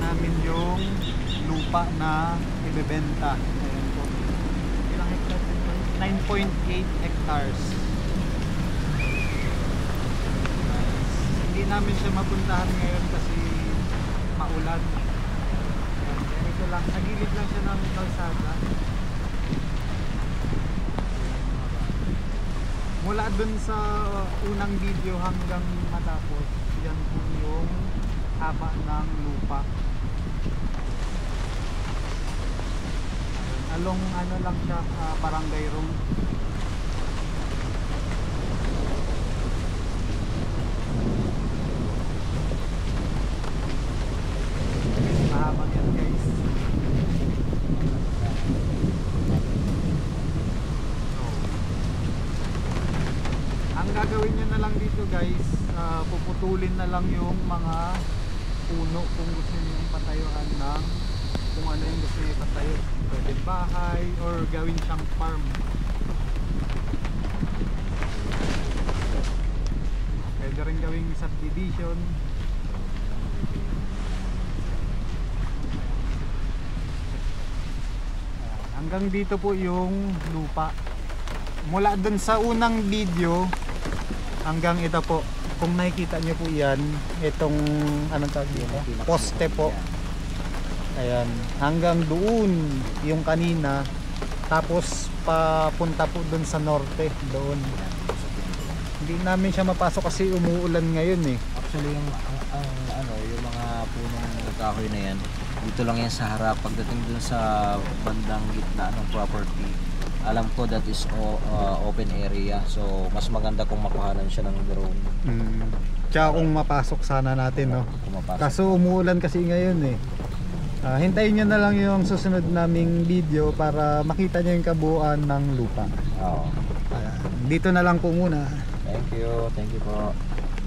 namin yung lupa na ibebenta. Ayan po. Ilang hectares ito? 9.8 hectares. Hindi namin siya mapuntahan ngayon kasi maulan. Ayan, ganito lang. Sa gilid lang siya ng kalsada. Mula dun sa unang video hanggang matapos, yan po yung haba ng lupa. Along ano lang siya, barangay room. Mahaba yan guys. Ang gagawin nyo na lang dito guys, puputulin na lang yung mga puno kung gusto nyo yung patayuan ng kung ano yung gusto nyo ipatayo. Pwede bahay or gawin siyang farm. Pwede rin gawing subdivision. Hanggang dito po yung lupa. Mula dun sa unang video hanggang ito po, kung nakikita nyo po yan, itong anong tawag dito? Poste po. Ayan, hanggang doon yung kanina, tapos papunta po dun sa norte, doon. Hindi namin siya mapasok kasi umuulan ngayon eh. Actually yung yung mga punong kahoy na yan, dito lang yan sa harap. Pagdating dun sa bandang gitna ng property, alam ko that is open area, so mas maganda kung makuhanan siya ng drone. Tsaka kung mapasok sana natin, no? Kaso umuulan kasi ngayon eh. Hintayin nyo na lang yung susunod naming video para makita nyo yung kabuuan ng lupa. Oo. Dito na lang po muna. Thank you po.